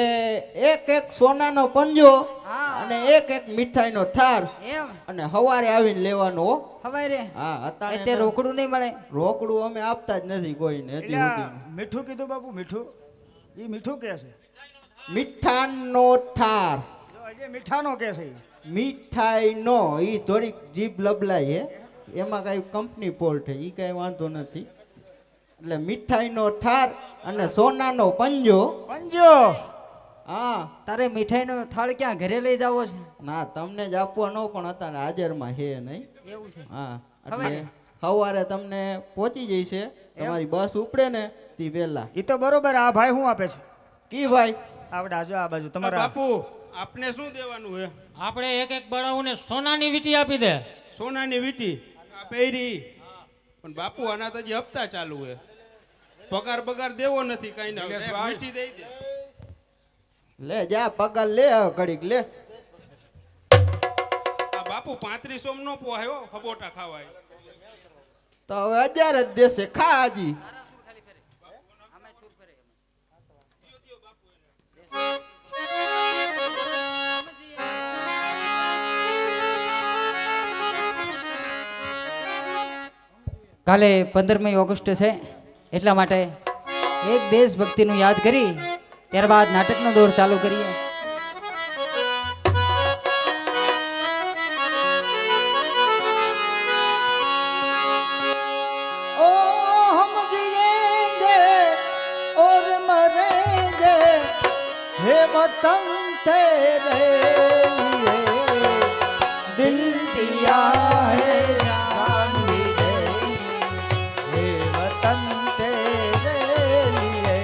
એક એક સોનાનો પંજો હા. અને એક એક મીઠાઈનો થાળ એમ અને હવારે આવીને લેવાનો હો. હવે રે હા એ તે અત્યારે રોકડું નહીં મળે. રોકડું અમે આપતા જ નથી કોઈને હજી સુધી. મીઠું કીધું બાપુ મીઠું એ મીઠું કે છે મીઠાનો થાળ જો હજી મીઠાનો કે છે ઈ. મીઠાઈનો ઈ થોડીક જીભ લબલાય હે એમાં કઈ કંપની ફોલ્ટ છે ઈ કઈ વાંધો નથી. એટલે મીઠાઈનો થાળ અને સોનાનો પંજો. પંજો હા તારે મીઠાઈનો થાળ ક્યાં ઘરે લઈ જાવો છે? ના તમને જ આપવાનો પણ અત્યારે હાજરમાં છે નહીં. એવું છે. હા હવે? એટલે સવારે તમને પહોંચી જઈશે તમારી બસ ઉપડે ને તી પહેલા. એ તો બરોબર આ ભાઈ શું આપે છે કી ભાઈ આવડે આજો આ બાજુ આ તમારા બાપુ આપને શું દેવાનું હે આપણે એક એક બળાઓને સોનાની વીંટી આપી દે. સોનાની વીંટી આ પહેરી પણ બાપુ આના તો હજી હપ્તા ચાલુ હે પગાર બગાર દેવો નથી કઈ ના વીંટી દઈ દે લે જા પગાર લે હવે ઘડીક લે. આ બાપુ 3500 નો પોહાયો હબોટા ખાવાય તો હવે 1000 જ દેશે ખા હજી. કાલે 15મી ઓગસ્ટ છે એટલા માટે એક દેશભક્તિનું યાદ કરી ત્યારબાદ નાટકનો દોર ચાલુ કરીએ. ओ हम जिएंगे और मरेंगे हे वतन तेरे लिए दिल दिया है जान भी देंगे हे वतन तेरे लिए.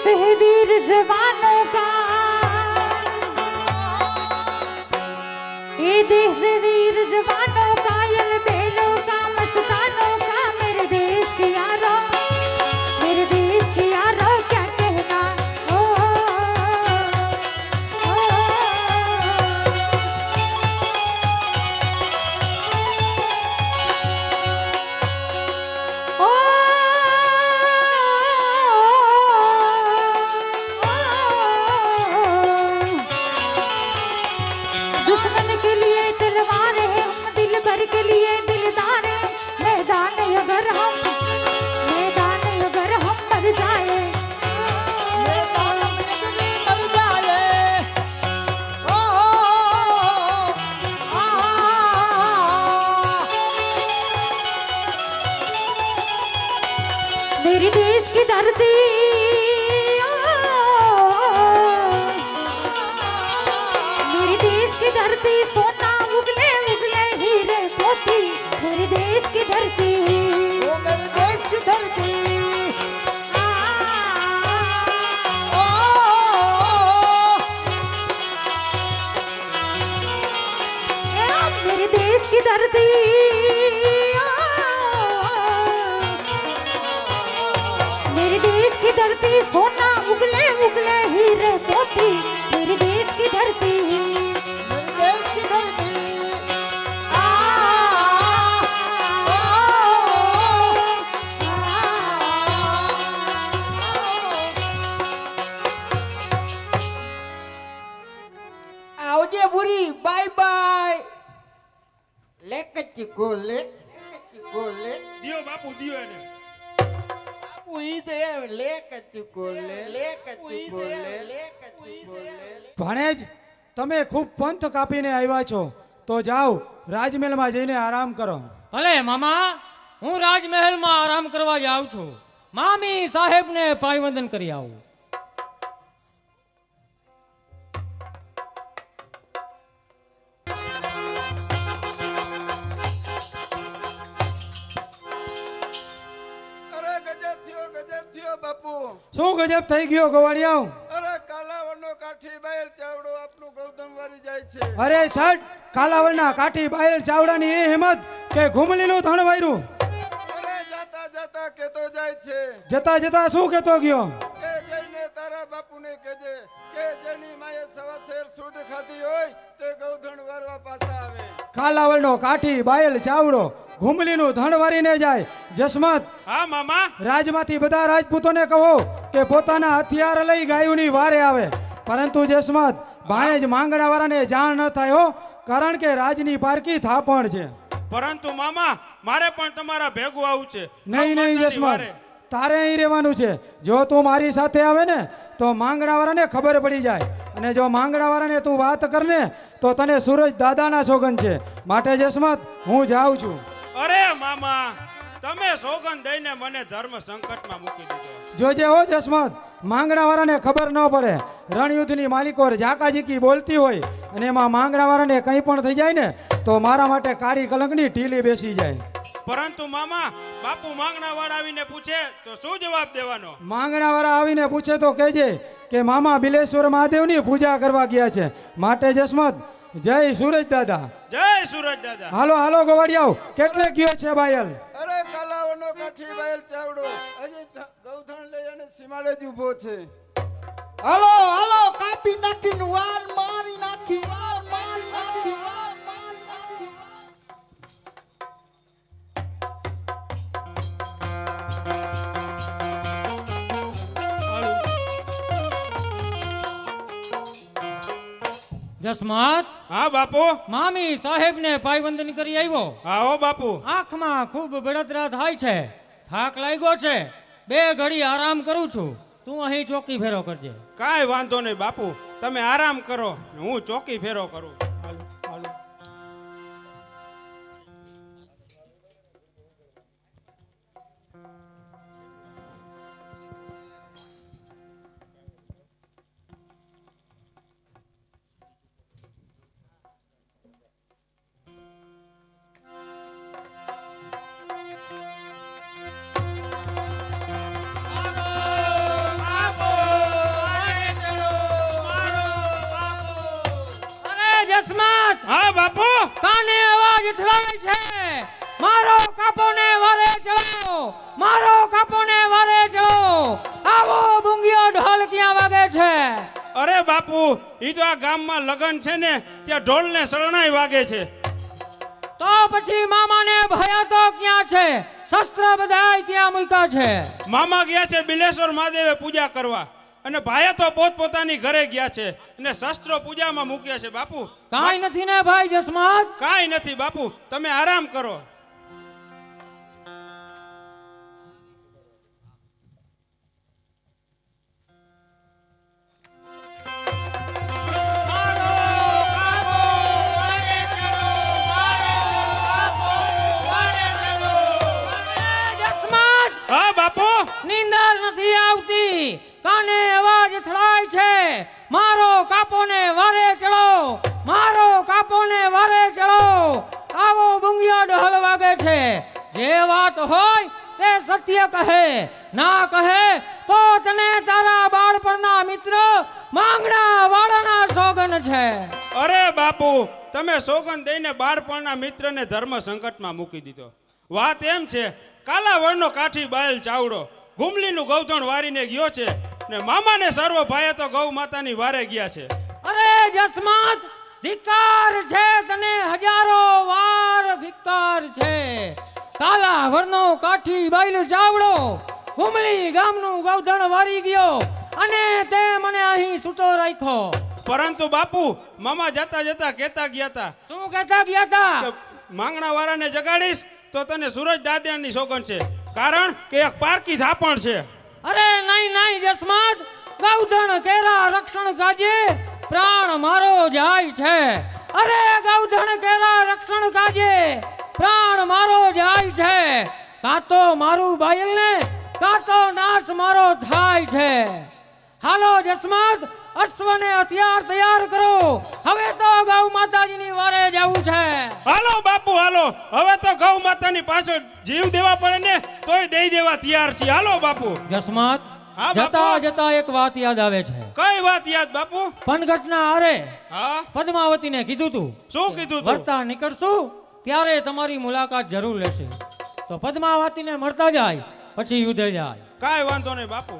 देश है वीर जवानों का, ये देश है वीर जवानों का, यल बेलों का मस्तानों का। मेरे देश के यारों, मेरे देश के यारों क्या कहना। ओ, ओ, ओ, दुश्मन के लिए तलवार है, हम दिल भर के लिए दिलदार है। मैदान अगर हम मर जाए, मेरे देश की धरती, मेरे देश की धरती, सोना उगले उगले हीरे मोती। मेरे देश की धरती, ओ मेरे देश की धरती, मेरे देश की धरती, मेरे देश की धरती, सोना उगले उगले हीरे मोती। मेरे देश की धरती, मेरे देश की धरती, આવજે ભૂરી બાય બાય લે કચ્ચી લે લે દિયો બાપુ દિયો એને બાપુ ઈ દે લે કચ્ચી લે કચ્ચી લે ભાણેજ, તમે ખૂબ પંથ કાપીને આવ્યા છો તો જાઓ રાજમહેલમાં જઈને આરામ કરો. ભલે મામા, હું રાજમહેલમાં આરામ કરવા જાઉં છું. મામી સાહેબને પાયવંદન કરી આવું. અરે ગજબ થયો બાપુ. શું ગજબ થઈ ગયો ગોવાળિયાઓ? અરે કાલાવડનો કાઠી બાયલ ચાવડો આપનું ગૌતમ વારી જાય છે. અરે છટ, કાલાવડના કાઠી બાયલ ચાવડાની એ હિંમત કે ઘુમલીનું ધણ વાર્યું. અરે જાતા જાતા કેતો જાય છે જતા જતા શું કહેતો ગયો? કે જઈને તારા બાપુને કહેજે કે જેની માએ સવા શેર સૂટ ખાધી હોય તે ગૌધણ વારવા પાછા આવે. કાલાવડનો કાઠી બાયલ ચાવડો ઘુમલીનું ધણ વારીને જાય. જસમત, હા મામા રાજમાંથી બધા રાજપૂતોને કહો કે પોતાના હથિયાર લઈ ગાયુની વારે આવે. પરંતુ જસમત, ભાણેજ માંગણાવાળાને જાણ ન થાય હો, કારણ કે રાજની પારકી થાપણ છે. પરંતુ મામા મારે પણ તમારા ભેગું આવું છે. નહીં નહીં જસમત, તારે અહીં રહેવાનું છે. જો તું મારી સાથે આવે ને તો માંગણાવાળાને ખબર પડી જાય, અને જો માંગણાવાળાને તું વાત કરને તો તને સૂરજ દાદાના સોગન છે. માટે જસમત, હું જાઉં છું. અરે મામા, તમે સોગંદ દઈને મને ધર્મ સંકટમાં મૂકી દીધો. જોજે હો જસમત, માંગણાવાળાને ખબર ન પડે. રણયુદ્ધની માલિકો ઝાકાઝીકી બોલતી હોય અને એમાં માંગણાવાળાને કંઈ પણ થઈ જાય ને તો મારા માટે કાળી કલંકની ઢીલી બેસી જાય. પરંતુ મામા, બાપુ માંગણાવાળા આવીને પૂછે તો શું જવાબ દેવાનો? માંગણાવાળા આવીને પૂછે તો કહેજે કે મામા બિલેશ્વર મહાદેવની પૂજા કરવા ગયા છે. માટે જસમત, જય સૂરજ દાદા. જય સૂરજ દાદા. હાલો હાલો ગોવાડિયાઓ, કેટલે ગયો છે બાયલ? અરે કાલાવડનો કાઠી બાયલ ચાવડો હજી ગૌધણ લઈ અને સીમાડે જ ઊભો છે. હાલો હાલો કાપી નાખીને વાર મારી નાખી વાર મારી નાખી વાર મારી નાખી. જસમત, હા બાપુ. મામી સાહેબને પાયવંદન કરી આવ્યો. હા હો બાપુ. આંખમાં ખૂબ બળતરા થાય છે, થાક લાગ્યો છે. 2 ઘડી આરામ કરું છું. તું અહીં ચોકી ફેરો કરજે. કાંઈ વાંધો નહીં બાપુ, તમે આરામ કરો, હું ચોકી ફેરો કરું. હાલો, હાલો. મારો કાપોને વારે ચડો. આવો બુંગિયો ઢોલ ક્યાં વાગે છે? અરે બાપુ ઈ તો આ ગામમાં લગન છે ને ત્યાં ઢોલ ને શરણાઈ વાગે છે. તો પછી મામાને ભયા તો ક્યાં છે? શસ્ત્ર બધાય ક્યાં મૂક્યા છે? મામા ગયા છે બિલેશ્વર મહાદેવે પૂજા કરવા અને ભાયા તો પોતપોતાની ઘરે ગયા છે અને શસ્ત્રો પૂજામાં મૂક્યા છે. બાપુ કાંઈ નથી ને ભાઈ જસમત? કાંઈ નથી બાપુ, તમે આરામ કરો. હા બાપુ, નીંદર નથી આવતી, કાને અવાજ અથડાય છે. મારો કાપોને વારે ચડો, મારો કાપોને વારે ચડો. આવો બુંગિયો ઢોલ વાગે છે. જે વાત હોય તે સત્ય કહે, ના કહે તો તને તારા બાળપણના મિત્ર માંગણા વાળાના સોગન છે. અરે બાપુ તમે સોગંદ દઈને બાળપણના મિત્રને ધર્મ સંકટમાં મૂકી દીધો. વાત એમ છે કાલાવડનો કાઠી બાયલ ચાવડો ગુમલીનું ગૌધણ વારીને ગયો છે ને મામાને સર્વ ભાઈએ તો ગૌ માતાની વારે ગયા છે. અરે જસમત, ધિક્કાર છે તને, હજારો વાર ધિક્કાર છે. કાલા વરનો કાઠી બાયલો ચાવડો હુમલી ગામનું ગૌધણ વારી ગયો અને તે મને અહીં સૂતો રાખ્યો. પરંતુ બાપુ મામા જતા જતા કહેતા ગયા હતા શું કહેતા ગયા તા? કે માંગણા વાળાને જગાડીશ તો તને સૂરજ દાદાની સોગંદ છે, કારણ કે એક પારકી થાપણ છે. અરે નહીં નહીં જસમત, ગૌધણ કેરા રક્ષણ કાજે પ્રાણ મારો જાય છે. અરે ગૌધણ કેરા રક્ષણ કાજે પ્રાણ મારો જાય છે. કાં તો મારું બાયલ ને કાં તો નાશ મારો થાય છે. હાલો જસમત, અશ્વને હથિયાર તૈયાર કરો. હવે તો ગૌ માતાજીની વારે જવું છે. હાલો બાપુ હાલો, હવે તો ગૌ માતાની પાછળ જીવ દેવા પડે ને તોય દઈ દેવા તૈયાર છીએ. હાલો બાપુ. જસમત, હા, બાપુ. જતા જતા એક વાત યાદ આવે છે. કઈ વાત યાદ બાપુ? પનઘટના આરે હા, પદ્માવતીને કીધું તું શું કીધું તું? વર્તા નીકળશું ત્યારે તમારી મુલાકાત જરૂર લેશે. તો પદ્માવતીને મળતા જાય પછી યુદ્ધ જાય. કાંઈ વાંધો નહીં બાપુ.